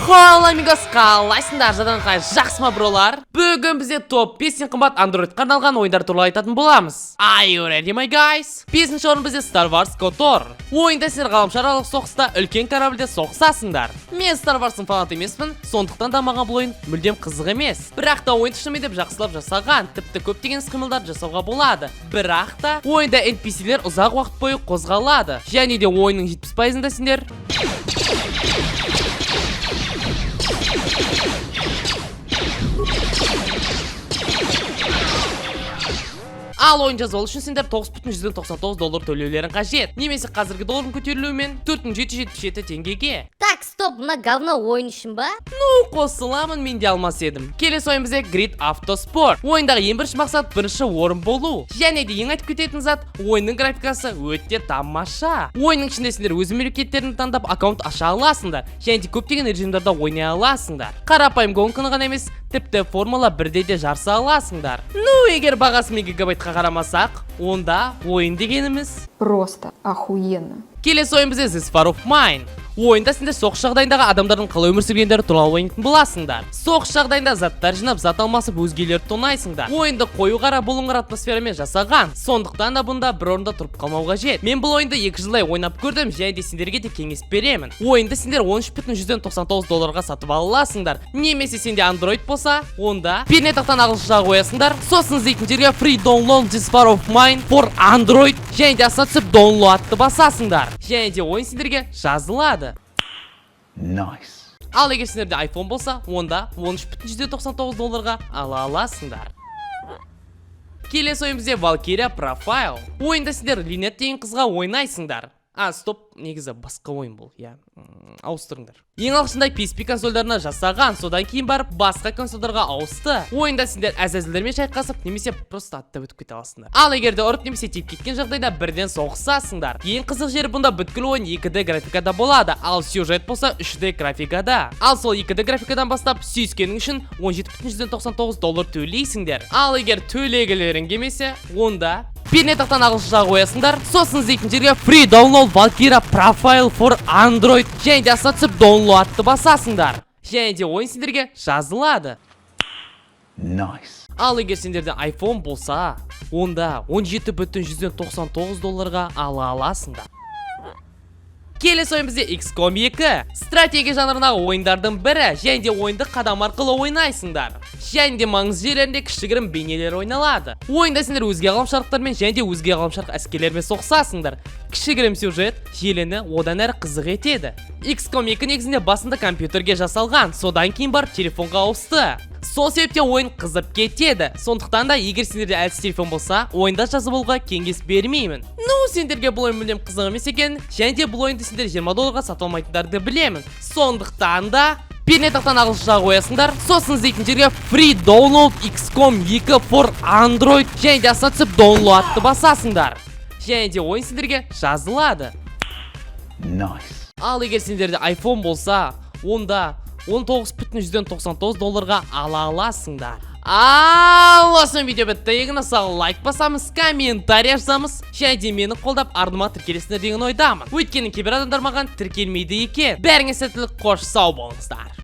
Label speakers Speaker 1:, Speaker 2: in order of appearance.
Speaker 1: Hola amigos, қалайсыңдар? Жадан қай жақсы ма бролар? Бүгін бізде топ 5 ең қымбат Androidқа арналған ойындар туралы айтатын боламыз. Are you ready my guys? 5-ші орын бізде Star Wars KOTOR. Ойында сіздер ғаламшаралық соғыста үлкен корабльде соғысасыңдар. Мен Star Wars-ың фанаты емеспін, сондықтан да маған бұл ойын мүлдем қызық емес. Бірақ та ойын шынымен деп жақсылап жасаған, тіпті көптеген іс-қимылдар жасауға болады. Бірақ та ойында NPC-лер ұзақ уақыт бойы қозғалады. Және де ойынның 70%-ында сендер ал ойын жазу үшін сендер $9,199 төлеулерің қажет. Немесе қазіргі доллардың көтерілуімен 4777 теңгеге.
Speaker 2: Так, стоп, мына говно ойын үшін ба?
Speaker 1: Қосыламын, мен де алмас едім. Келесі ойын бізде Grid Auto Sport. Ойындағы ең бірінші мақсат бірінші орын болу. Және де ең айтып кететін зат, ойынның графикасы өте тамаша. Ойынның ішінде сендер өз мемлекеттерін таңдап аккаунт аша аласыңдар. Және де көптеген режимдарда ойнай аласыңдар. Қарапайым гонканы ғана емес, тіпті формула 1-де де жарыса аласыңдар. Егер бағасы мегабайтқа қарамасақ, онда ойын дегеніміз
Speaker 3: Просто охуенно.
Speaker 1: Келесі ойын бізде This War of Mine. Ойында сендер соғыс жағдайындағы адамдардың қалай өмір сүргендері туралы ойнайтын боласыңдар. Соғыс жағдайында заттар жинап, зат алмасып өзгелерді тонайсыңдар. Ойынды қою қара бұлыңғыр атмосферамен жасаған. Сондықтан да бұнда бір орында тұрып қалмау қажет. Мен бұл ойынды 2 жылдай ойнап көрдім, және де сендерге де кеңес беремін. Ойынды сендер $13,199 сатып аласыңдар. Немесе сенде Android болса, онда пернетақтан ағылшынша қоясыңдар. Сосын іздейтін жерге Free Download This War of Mine for Android және де астына түсіп Download'ты басасыңдар. Және де ойын сендерге жазылады.
Speaker 4: Nice.
Speaker 1: Ал егер сендерде iPhone болса, онда $13,199 ала аласыңдар. Келесі ойын бізде Valkyria Profile. Ойында сендер Линет деген қызға ойнайсыңдар. Стоп, негізі басқа ойын бұл, ауыстырыңдар. Ең алғышында PSP консольдарына жасаған, содан кейін барып басқа консольдарға ауысты. Ойында сендер әзәзілдермен шайқасып, немесе просто аттап өтіп кете аласыңдар. Ал егерде ұрып немесе теп кеткен жағдайда бірден соғысасыңдар. Ең қызық жері бұнда бүткіл ойын 2D графикада болады, ал сюжет болса 3D графикада. Ал сол 2D графикадан бастап сүйіскенің үшін $17,199 төлейсіңдер. Ал егер төлегілерің келмесе, онда пернетақтан ағылшынша қоясыңдар. Сосын іздейтін жерге Free Download Valkyria Profile for Android және де астына түсіп Download'ты басасыңдар. Және де ойын сендерге жазылады.
Speaker 4: Nice.
Speaker 1: Ал егер сендерде iPhone болса, онда $17,199 ала аласыңдар. Келесі ойын бізде XCOM 2. Стратегия жанрындағы ойындардың бірі, және де ойынды қадам арқылы ойнайсыңдар. Және де маңызды жерлерінде кішігірім бейнелер ойналады. Ойында сендер өзге ғаламшарықтармен және де өзге ғаламшарық әскерлермен соғысасыңдар. Кішігірім сюжет желіні одан әрі қызық етеді. XCOM 2 негізінде басында компьютерге жасалған, содан кейін барып телефонға ауысты. Сол себепте ойын қызып кетеді. Сондықтан да егер сендерде әлсіз телефон болса, ойында жазып алуға кеңес бермеймін. Сендерге бұл ойын мүлдем қызық емес екен, және де бұл ойынды сендер $20 сатып алмайтындарды білемін. Сондықтан да пернетақтан ағылшынша қоясыңдар. Сосын іздейтін жерге Free Download XCOM 2 for Android және де астына түсіп Download'ты басасыңдар. Және де ойын сендерге жазылады.
Speaker 4: Nice.
Speaker 1: Ал егер сендерде iPhone болса, онда $19,199 ала аласыңдар. Ал осы видео бітті. Егін сау лайк басамыз, комментарий жазамыз, және де мені қолдап ардыма тіркелесіңдер деген ойдамын. Өйткені кейбір адамдар маған тіркелмейді екен. Бәріңе сәттілік, қош сау болыңыздар.